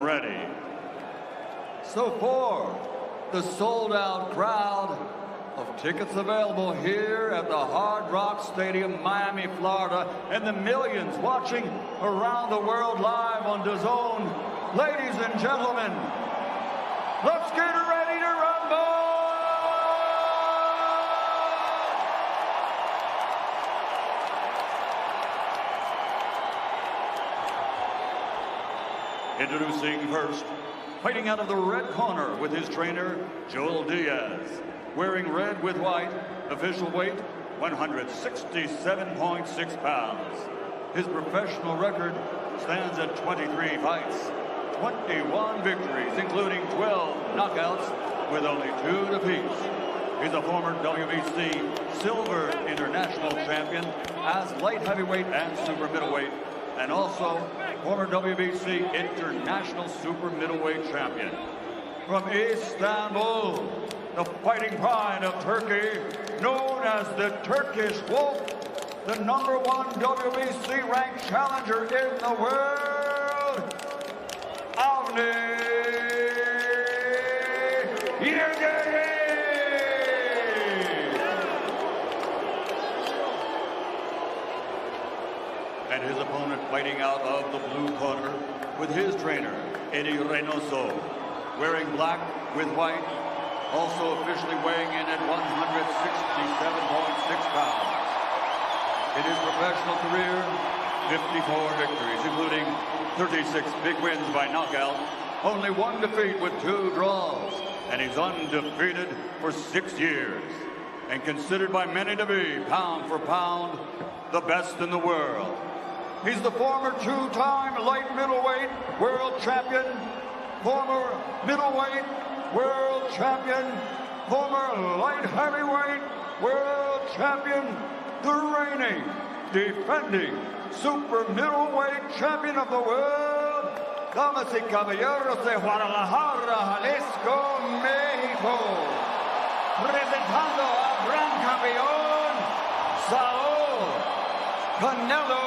ready. So for the sold-out crowd of tickets available here at the Hard Rock Stadium, Miami, Florida, and the millions watching around the world live on DAZN, ladies and gentlemen, let's get ready to rumble! Introducing first, fighting out of the red corner with his trainer, Joel Diaz. Wearing red with white, official weight, 167.6 pounds. His professional record stands at 23 fights, 21 victories, including 12 knockouts with only 2 defeats. He's a former WBC Silver International Champion as light heavyweight and super middleweight, and also former WBC International Super Middleweight Champion. From Istanbul, the fighting pride of Turkey, known as the Turkish Wolf, the #1 WBC ranked challenger in the world, AVNİ YILDIRIM! And his opponent fighting out of the blue corner with his trainer, Ediyor, wearing black with white, also officially weighing in at 167.6 pounds. In his professional career, 54 victories, including 36 big wins by knockout, only 1 defeat with 2 draws, and he's undefeated for 6 years, and considered by many to be, pound for pound, the best in the world. He's the former 2-time light middleweight world champion, former middleweight world champion, former light heavyweight world champion, the reigning, defending super middleweight champion of the world, damas y caballeros de Guadalajara, Jalisco, México, presentando al gran campeón, Saúl CANELO.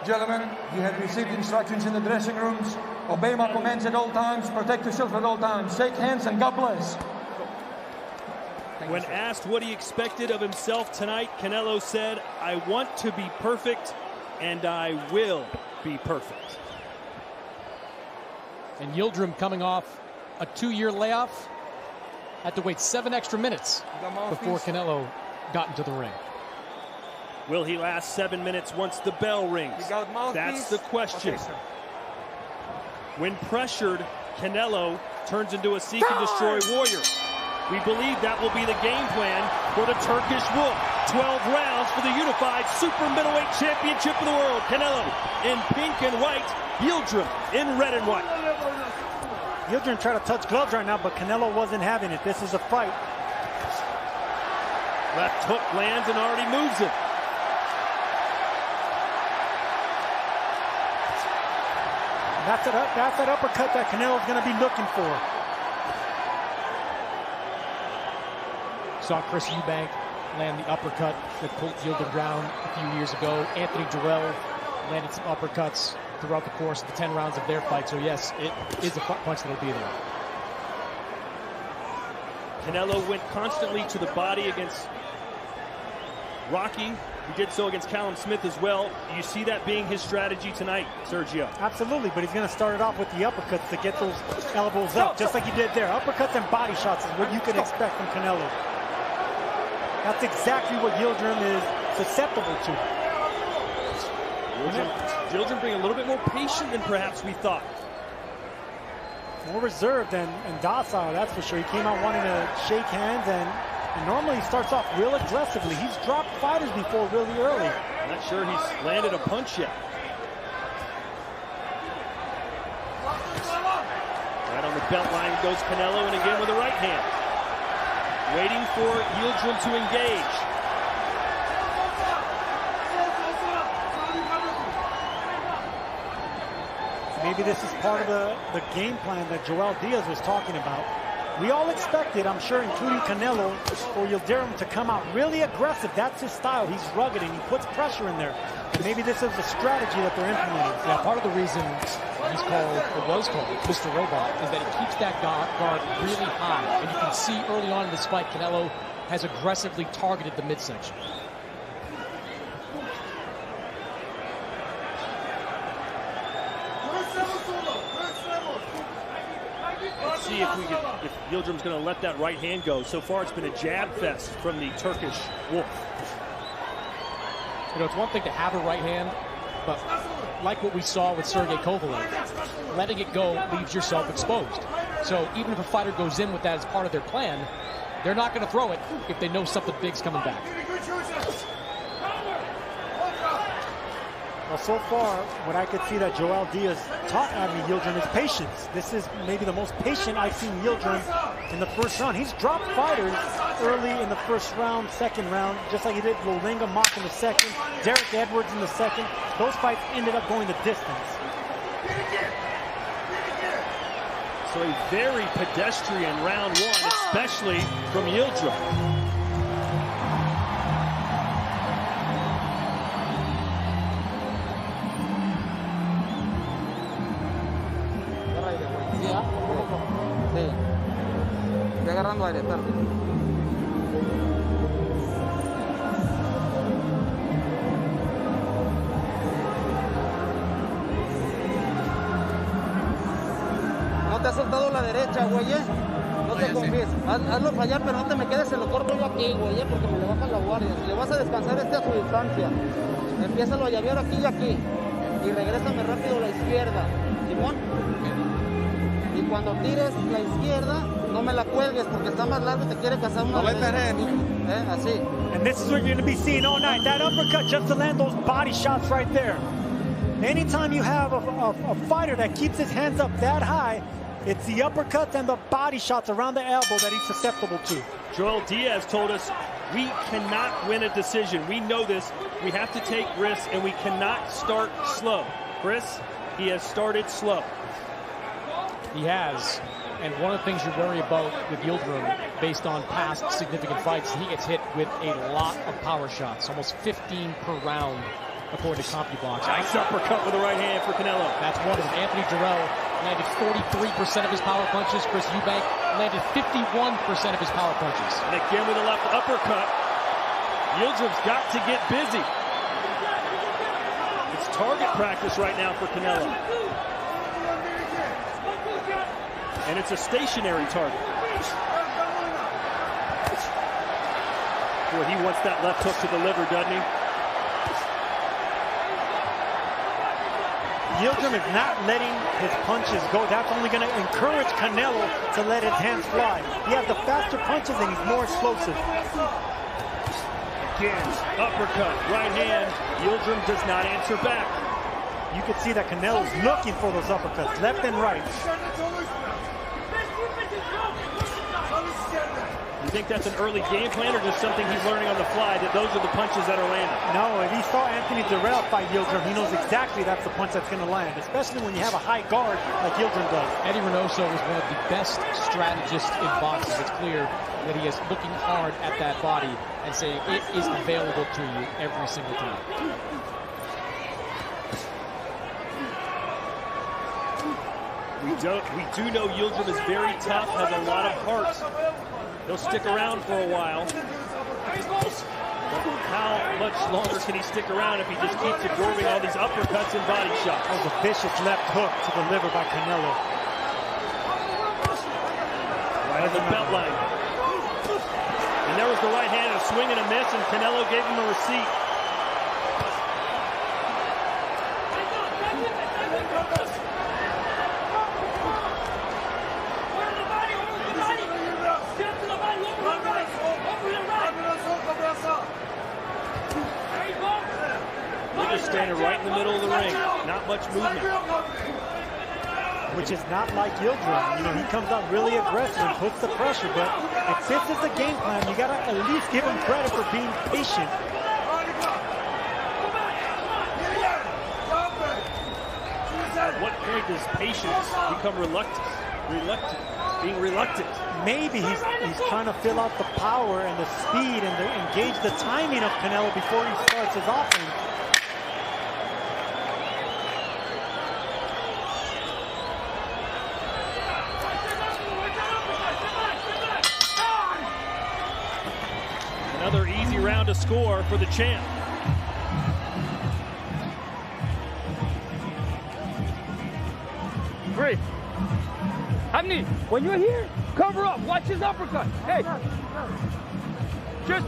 Gentlemen, you have received instructions in the dressing rooms. Obey my commands at all times. Protect yourself at all times. Shake hands and God bless. When asked what he expected of himself tonight, Canelo said, "I want to be perfect, and I will be perfect." And Yildirim coming off a 2-year layoff, had to wait 7 extra minutes before Canelo got into the ring. Will he last 7 minutes once the bell rings? That's the question. Okay, when pressured, Canelo turns into a seek and destroy warrior. We believe that will be the game plan for the Turkish Wolf. 12 rounds for the unified super middleweight championship of the world. Canelo in pink and white, Yildirim in red and white. Yildirim tried to touch gloves right now, but Canelo wasn't having it. This is a fight. Left hook lands and already moves it. That's that uppercut that Canelo's going to be looking for. Saw Chris Eubank land the uppercut that pulled Yildirim down a few years ago. Anthony Joel landed some uppercuts throughout the course of the 10 rounds of their fight. So yes, it is a punch that'll be there. Canelo went constantly to the body against Rocky. He did so against Callum Smith as well. Do you see that being his strategy tonight, Sergio? Absolutely, but he's going to start it off with the uppercuts to get those elbows up, just like he did there. Uppercuts and body shots is what you can expect from Canelo. That's exactly what Yildirim is susceptible to. Yildirim being a little bit more patient than perhaps we thought. More reserved and docile, that's for sure. He came out wanting to shake hands, and normally he starts off real aggressively. He's dropped fighters before really early. I'm not sure he's landed a punch yet. Right on the belt line goes Canelo, and again with the right hand. Waiting for Yildirim to engage. maybe this is part of the game plan that Joel Diaz was talking about. We all expected, I'm sure, including Canelo, for Yildirim to come out really aggressive. That's his style. He's rugged and he puts pressure in there. And maybe this is a strategy that they're implementing. Yeah, part of the reason he's called, or was called, Mr. Robot, is that he keeps that guard really high. And you can see early on in this fight, Canelo has aggressively targeted the midsection. Let's see if Yildirim's going to let that right hand go. So far, it's been a jab fest from the Turkish Wolf. You know, it's one thing to have a right hand, but like what we saw with Sergey Kovalev, letting it go leaves yourself exposed. So even if a fighter goes in with that as part of their plan, they're not going to throw it if they know something big's coming back. Well, so far, what I could see that Joel Diaz taught Yildirim is patience. This is maybe the most patient I've seen Yildirim in the first round. He's dropped fighters early in the first round, second round, just like he did Lolinga Mock in the second, Derek Edwards in the second. Those fights ended up going the distance. So a very pedestrian round one, especially from Yildirim. Agarrando aire, tarde. No te ha soltado la derecha, güey, No te confíes. Hazlo fallar, pero no te me quedes, se lo corto yo aquí, güey, porque me le baja la guardia. Si le vas a descansar a su distancia, empiézalo a llavear aquí y aquí. Y regrésame rápido a la izquierda. ¿Simón? Y cuando tires la izquierda, no me la cuelgues porque está más largo y te quiere cazar una vez. Así. And this is what you're going to be seeing all night. That uppercut just to land those body shots right there. Anytime you have a fighter that keeps his hands up that high, it's the uppercuts and the body shots around the elbow that he's susceptible to. Joel Diaz told us we cannot win a decision. We know this. We have to take risks, and we cannot start slow. Chris, he has started slow. He has. And one of the things you worry about with Yildirim, based on past significant fights, he gets hit with a lot of power shots, almost 15 per round, according to CompuBox. Nice uppercut with the right hand for Canelo. That's one of them. Anthony Jarrell landed 43% of his power punches. Chris Eubank landed 51% of his power punches. And again with a left uppercut. Yildirim's got to get busy. It's target practice right now for Canelo. And it's a stationary target. Boy, he wants that left hook to the liver, doesn't he? Yildirim is not letting his punches go. That's only going to encourage Canelo to let his hands fly. He has the faster punches and he's more explosive. Again, uppercut, right hand. Yildirim does not answer back. You can see that Canelo's looking for those uppercuts, left and right. You think that's an early game plan or just something he's learning on the fly, that those are the punches that are landing? No, if he saw Anthony Jarrell fight Yildirim, he knows exactly that's the punch that's going to land, especially when you have a high guard like Yildirim does. Eddie Reynoso is one of the best strategists in boxing. It's clear that he is looking hard at that body and saying it is available to you every single time. We do know Yildirim is very tough, has a lot of heart. He'll stick around for a while. But how much longer can he stick around if he just keeps absorbing all these uppercuts and body shots? That was a vicious left hook to the liver by Canelo. Right on the belt line. And there was the right hand, a swing and a miss, and Canelo gave him a receipt. Standing right in the middle of the ring, not much movement. Which is not like Yildirim. You know, he comes out really aggressive and puts the pressure, but if this is the game plan, you gotta at least give him credit for being patient. At what point point does patience become being reluctant? Maybe he's trying to fill out the power and the speed and engage the timing of Canelo before he starts his offense. Another easy round to score for the champ. Great. AVNİ, when you're here, cover up. Watch his uppercut. Hey, just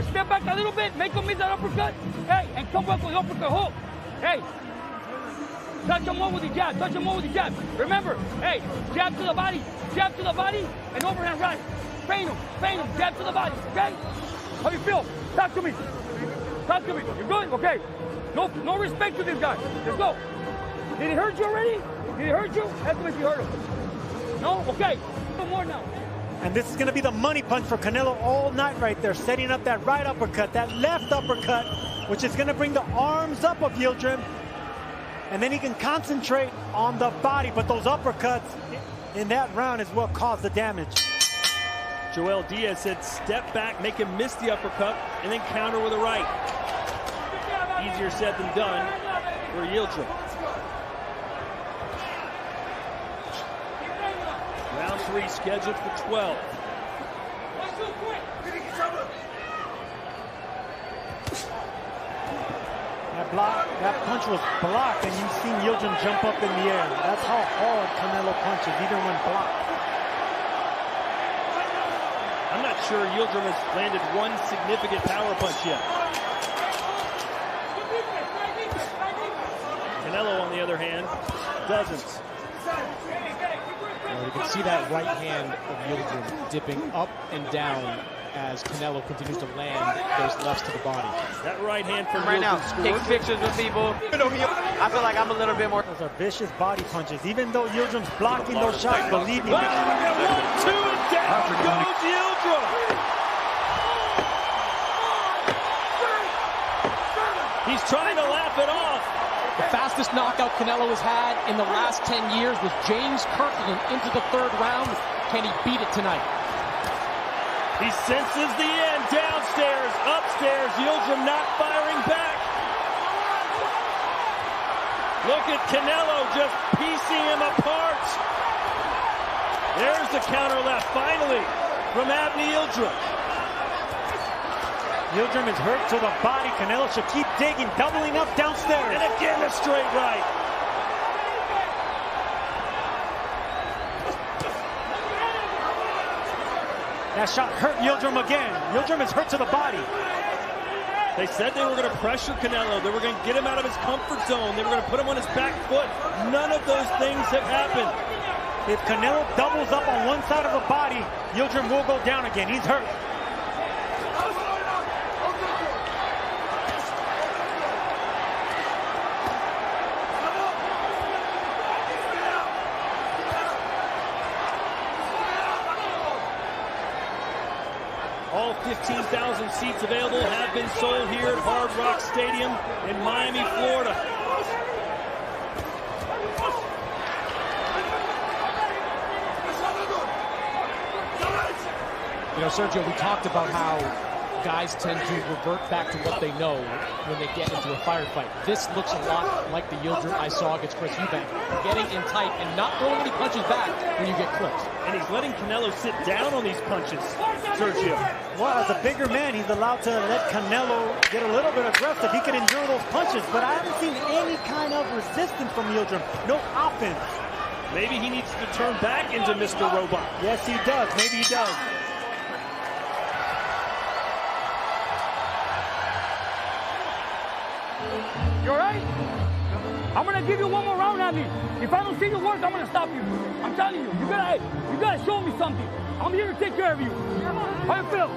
step back a little bit, make him miss that uppercut. Hey, and come back with the uppercut hook. Hey, touch him more with the jab. Touch him more with the jab. Remember, hey, jab to the body, and overhand right. Feint him, jab to the body. Okay? How you feel? Talk to me. You good? Okay. No respect to this guy. Let's go. Did he hurt you already? Did he hurt you? Ask him if you hurt him. No? Okay. No more now. And this is going to be the money punch for Canelo all night right there, setting up that right uppercut, that left uppercut, which is going to bring the arms up of Yildirim. And then he can concentrate on the body, but those uppercuts in that round is what caused the damage. Joel Diaz said step back, make him miss the uppercut, and then counter with a right. Easier said than done for Yildirim. Round 3 scheduled for 12. That punch was blocked, and you've seen Yildirim jump up in the air. That's how hard Canelo punches, even when blocked. I'm not sure Yildirim has landed one significant power punch yet. Canelo, on the other hand, doesn't. You can see that right hand of Yildirim dipping up and down as Canelo continues to land those lefts to the body. That right hand from right now, scored. take pictures with people. I feel like I'm a little bit more. Those are vicious body punches. Even though Yildirim's blocking those shots, believe me. 1, 2, and down goes Yildirim. He's trying to laugh it off. The fastest knockout Canelo has had in the last 10 years was James Kirkland into the 3rd round. Can he beat it tonight? He senses the end. Downstairs, upstairs, Yildirim not firing back. Look at Canelo just piecing him apart. There's the counter left, finally, from AVNİ Yildirim. Yildirim is hurt to the body. Canelo should keep digging, doubling up downstairs. And again, a straight right. That shot hurt Yildirim again. Yildirim is hurt to the body. They said they were going to pressure Canelo. They were going to get him out of his comfort zone. They were going to put him on his back foot. None of those things have happened. If Canelo doubles up on one side of the body, Yildirim will go down again. He's hurt. All 15,000 seats available have been sold here at Hard Rock Stadium in Miami, Florida. You know, Sergio, we talked about how guys tend to revert back to what they know when they get into a firefight. This looks a lot like the Yildirim I saw against Chris Eubank. Getting in tight and not throwing any punches back when you get clipped. And he's letting Canelo sit down on these punches, Sergio. Well, as a bigger man, he's allowed to let Canelo get a little bit aggressive. He can endure those punches, but I haven't seen any kind of resistance from Yildirim. No offense. Maybe he needs to turn back into Mr. Robot. Yes, he does. Maybe he does. You all right? I'm gonna give you one more round, AVNİ. If I don't see you work, I'm gonna stop you. I'm telling you, you gotta show me something. I'm here to take care of you. How you feel?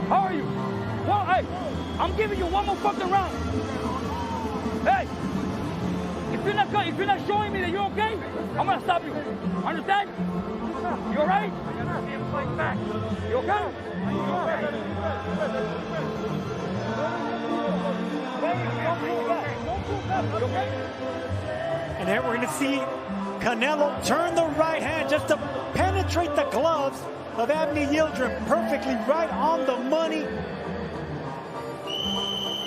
How are you? Well, hey, I'm giving you one more fucking round. Hey, if you're not showing me that you're okay, I'm gonna stop you. Understand? You all right? You okay? Don't pull back. You okay? And then we're going to see Canelo turn the right hand just to penetrate the gloves of AVNİ Yıldırım perfectly right on the money.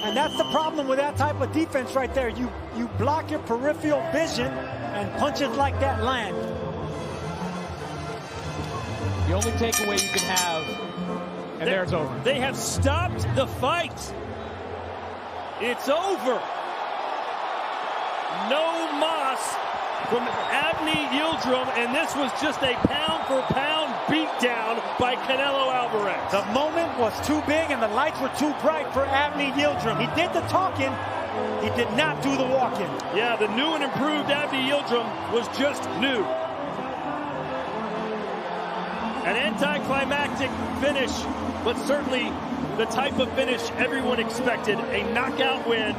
And that's the problem with that type of defense right there. You block your peripheral vision and punches like that land. The only takeaway you can have, and there it's over. They have stopped the fight. It's over. No mas from AVNİ Yıldırım, and this was just a pound-for-pound beatdown by Canelo Alvarez. The moment was too big and the lights were too bright for AVNİ Yıldırım. He did the talking, he did not do the walking. Yeah, the new and improved AVNİ Yıldırım was just new. An anticlimactic finish, but certainly the type of finish everyone expected, a knockout win.